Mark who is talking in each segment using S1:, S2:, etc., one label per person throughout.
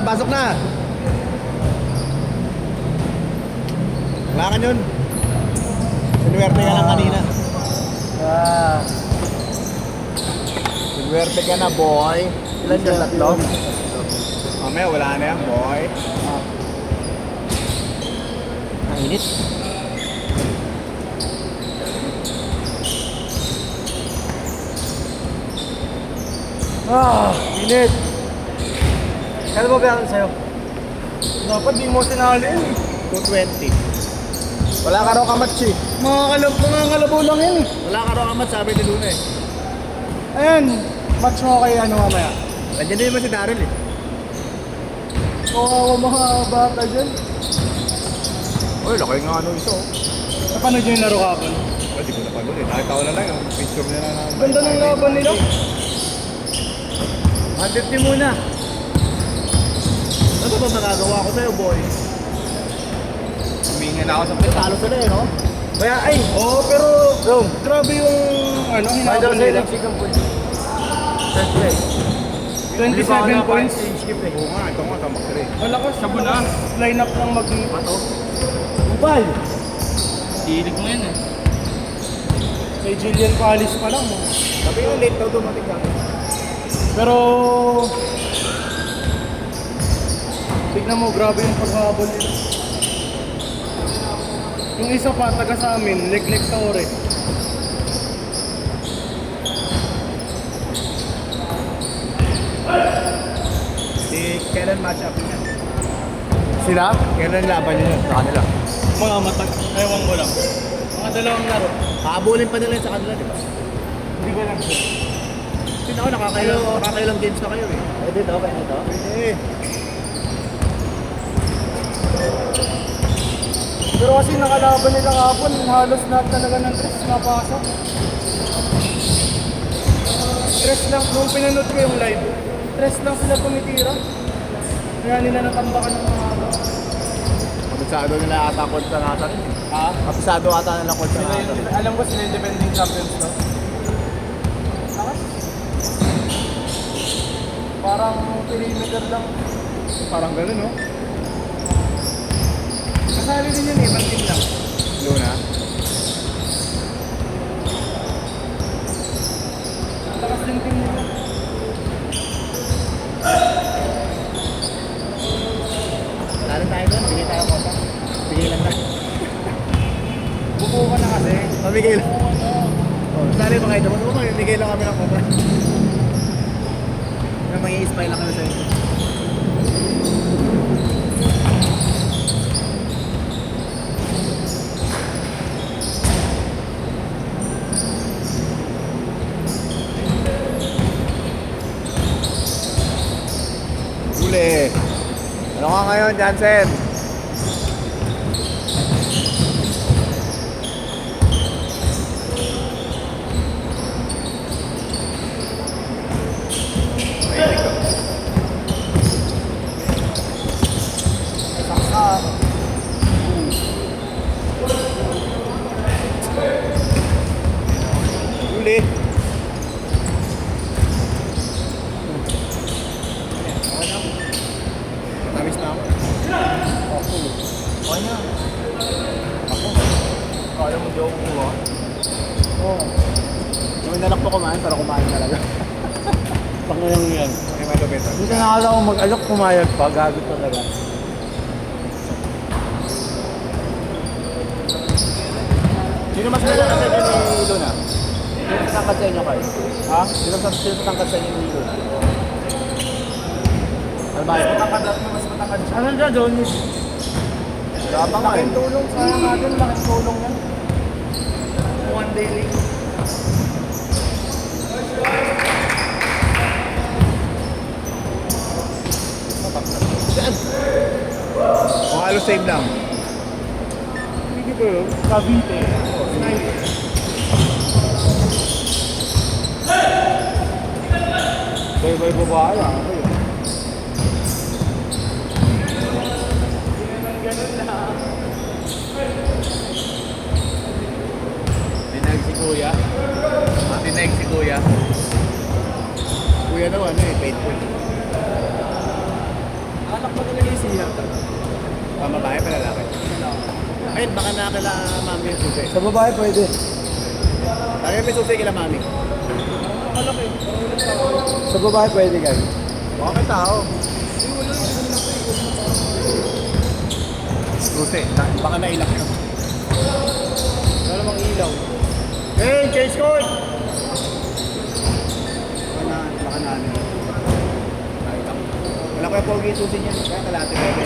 S1: pasok na. Wala ka yun. Sinuwerte ka lang kanina. Sinuwerte ka na, boy. Ilan yung tatlo? Mamaya, wala na yan, boy.
S2: Ang init.
S3: Init. Kailan ba bayaran sa'yo?
S1: Dapat di mo sinali yun. 220. Wala ka raw kamatch eh.
S3: Mga ngalabaw lang yan eh.
S1: Wala ka raw kamatch, sabi ni Luna eh.
S3: Ayan, match mo kay ano mamaya.
S1: Nandiyan din naman si Daryl eh.
S3: Oo, mga bata dyan.
S1: Uy, laki nga ano ito.
S3: Napanood nyo yung laro kapon?
S1: Hindi ko napanood eh. Nakita ko na lang yung picture nila na...
S3: Ganda ng laban nila.
S1: 150 muna. Ano ba magagawa ko sa'yo, boy? Huminga na ako sa pito. Talo sila eh, no?
S3: Kaya ay, pero grabe yung ano, hinaban nila. 27 points.
S1: Oo nga, ito nga, tamak rin.
S3: Malakas, sabo na. Line up lang mag-pato. Upal!
S2: Hilig mo yan eh.
S3: Kay Jillian Palis pa lang.
S1: Sabi yung late daw dumating ka.
S3: Pero tignan mo, grabe yung paghabol nila. Yung isa pa, taga sa amin, Leg Taure.
S1: Si kailan match up niya?
S3: Sila?
S1: Kailan laban niya sa kanila?
S3: Mga matag, ewan ko lang. Mga dalawang laro.
S1: Kaabulin pa nila yun sa kanila, di ba?
S3: Hindi ko lang sure.
S1: Kasi ako nakakailang games na kayo eh.
S2: Pwede to, pwede to.
S1: Eh,
S3: Pero kasi nakalaban nila kapon, halos lahat talaga ng tres napasok. Tres lang, nung pinanood ko yung live, tres lang sila tumitira. Kaya nila natambakan ng mga ano.
S1: kabisado nila ata kontra natin.
S3: Ha?
S1: Kabisado ata nila kontra
S3: Sila
S1: natin.
S3: yung, alam ko sila yung defending champions, no? Lakas? Parang perimeter lang.
S1: Parang gano'n, no?
S3: Kasali din yun eh, ibang team lang.
S1: Luna.
S3: Ang lakas din team nila.
S1: Lalo tayo doon, bigay tayo kota. Bigay lang tayo.
S3: Bubuo ka na kasi.
S1: Pamigay lang. Oh, sali ba kayo doon? Bigay lang kami ng kota. May mag-i-spy lang kami sa inyo. Huli. Ano ka ngayon, Jansen? Huli. Tamis na ako.
S3: Okay na.
S1: Kala mo di ako kumuha.
S3: Oo.
S1: Yung nalak po kumain para kumain talaga.
S3: Pangayang yan.
S1: Ay, malupit.
S3: Hindi ka nakala ko mag-alok, pumayag pa, gagot talaga.
S1: Sino mas nalala sa inyo ni Luna? Sino sa tangkad sa inyo, Carl?
S3: Ha?
S1: Sino sa tangkad sa inyo ni Luna? Almayo.
S3: Mas matangkad siya. Ano dyan, Jonis?
S1: Tapang nga eh.
S3: Laking tulong, sayang natin, laking tulong yan. One day league.
S1: Saan? O halos save lang.
S3: Hindi ko yun. Cavite. Sniper.
S1: Bay-bay babae ah. Ako yun.
S3: Ganun lang.
S1: Tinag si Kuya. Tinag si Kuya. Kuya daw ano eh, faithful.
S3: Anak mo talaga yung siya.
S1: Babae pa lalaki. Ayun, baka nakakala mami yung susi.
S3: Sa babae pwede.
S1: Lagay may susi kila mami.
S3: Malaki.
S1: Sa babae pwede guys. Baka may tao. Susi, baka nailak yun. Wala namang ilaw. Hey, change code! Baka na ano. Nailak. Wala kaya pogi yung susi niya. Kaya kalate pwede.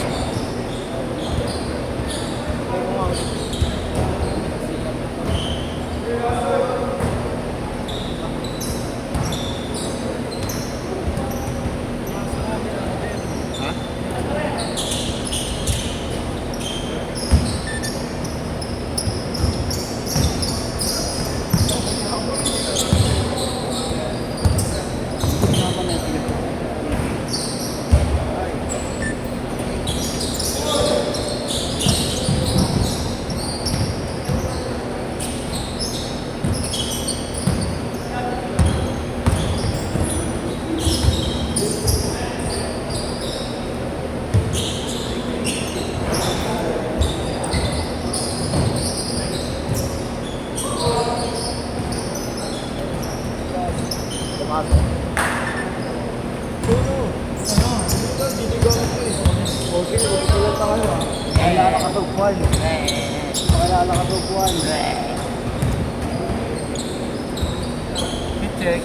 S3: Check.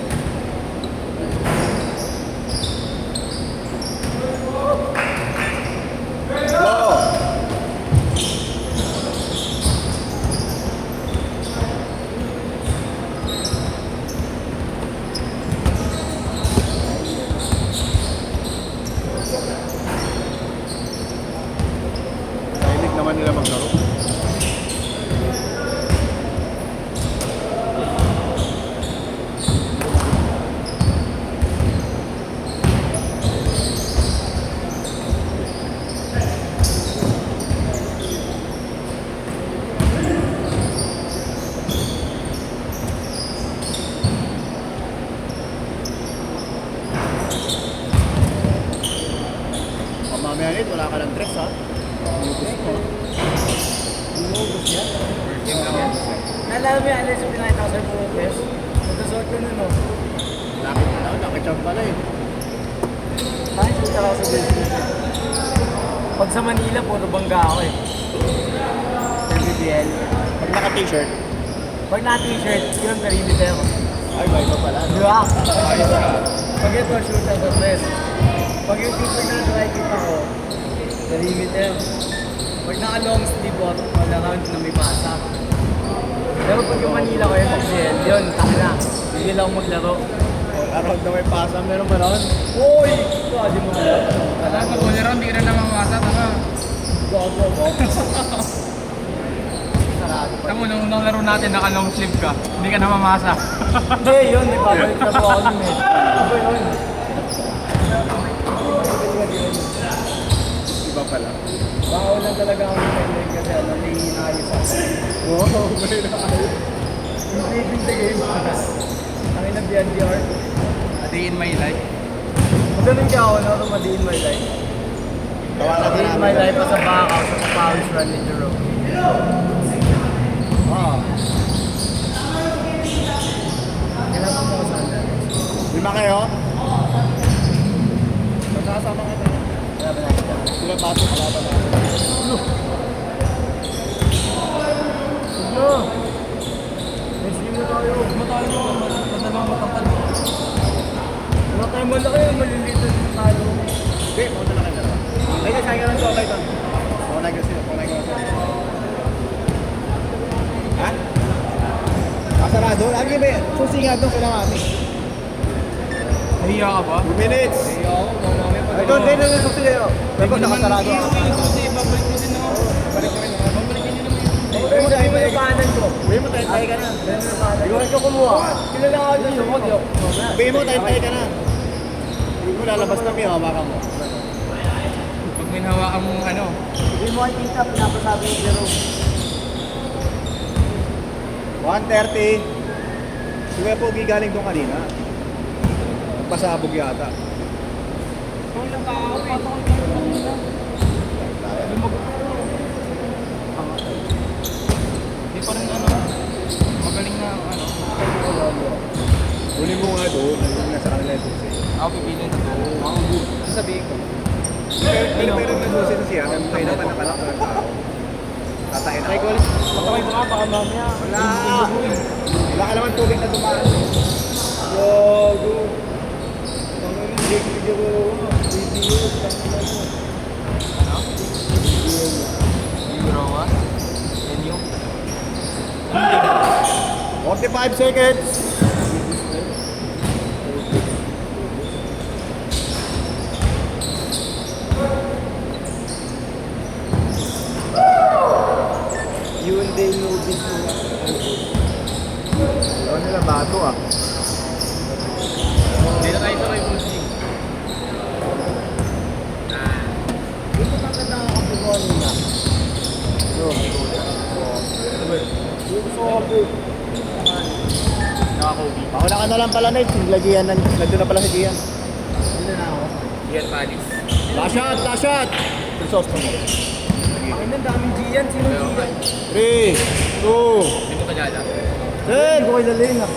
S1: Mahilig naman nila maglaro. Mamaya nito, wala ka ng dress ha. Inubos yan. Working lang yan.
S3: Nalala mo yan, Alex, yung pinakita ko sa Purpes? Nagkasort ko nun, no?
S1: Nakacham pala eh.
S3: Nakikita ko sa business. Pag sa Manila, puro bangga ako eh. Sa BBL.
S1: Pag naka-t-shirt,
S3: Pag na-t-shirt, yun, perimeter ako.
S1: ay ba iba pala.
S3: Di ba? Pag ito, shoot at the best. Pag yung t-shirt na dry fit ako, perimeter. Pag naka-long sleeve ako, all around na may basa. Pero pag yung Manila ko yun, BBL, yun, takla. Hindi lang ako maglaro.
S1: Around na may pasa, meron ba ron?
S3: Uy! Ito, di mo alam.
S2: Alam mo, Bolero, hindi ka na namamasa. Tama.
S3: Gogo mo. Sarado pa.
S2: Tama mo, nung unang laro natin, naka-long sleeve ka. Hindi ka namamasa.
S3: Hindi, yun. May babalik na po ako nun eh. Ano ba yun?
S1: Iba pala.
S3: Bawal lang talaga ako ng kasi ano, may inayos ako.
S1: Oo, may nakayos.
S3: Improving the game. Ang ina BNDR.
S2: A day in my life.
S3: Magaling ka ako na Madi in my life.
S1: Tawanan
S3: Madi in my life as a backup sa Papawis Run in Jerome.
S1: Ah,
S3: Kailangan mo ko saan.
S1: lima kayo? Magkakasama ka tayo.
S3: Wala ba nakita?
S1: Sila bato, kalaban natin.
S3: Ano? Next game na tayo.
S2: Matalo mo, madalawang matangkad.
S3: Wala tayo malaki. Maliliit na dito tayo.
S1: Hindi, mauna na kayo dalawa. Ay, kasahin ka ng sobay to. Mauna ka sila, mauna ka sila. Ha? Kasarado? Lagi ba? Susi nga doon kailangan kami.
S2: Nahiya ka ba?
S1: 2 minutes. Ay, doon din na susi kayo. Pero nakasarado ako.
S2: Babalik mo din ako.
S1: Balik kami naman.
S2: Babalikin nyo naman yun.
S3: Uy, mo tayo yung kanan ko.
S1: Uwi mo tayo ka na.
S3: Iwan ko kumuha. Kilala ka dyan yung audio.
S1: Uwi mo tayo ka na. Uwi mo lalabas kami, hawakan mo.
S2: Pag may hawakan mong ano,
S3: Hindi mo ay kita, pinapasabi yung Jerome.
S1: 1:30. Si Kuya Pogi galing doon kanina. Pasabog yata.
S3: ilang tao eh.
S2: Hindi pa rin ano. Magaling na ano.
S1: Huli mo nga doon, nasa kanila yung susi.
S2: Ako pipilin na to.
S3: Sasabihin ko.
S1: Pero may susi na siya, may nakalak ng tao. Tatayin ako.
S2: Pataway mo nga baka mamaya.
S1: Wala! Wala ka naman tubig na dumaan.
S3: Gago. Ang hindi video ko. Video.
S2: Ano? Euro 1? And you?
S1: 45 seconds!
S3: You and they know this one.
S1: Ano nila bato ah.
S2: Hindi na tayo sa kay Bruce.
S3: Dito ang ganda ng kapibuan nila. Dito sa kapi.
S2: Naka-Kobe.
S1: Ako na ka na lang pala, Nate. Nandun na pala si Gian.
S3: Dito na ako.
S2: Ian Palis.
S1: Last shot! Last shot! Crisostomo.
S3: Ang daming Gian. Sino
S2: Pero,
S3: Gian?
S1: 3, 2,
S2: hindi mo kagala.
S1: 10! Bukay na lane ah.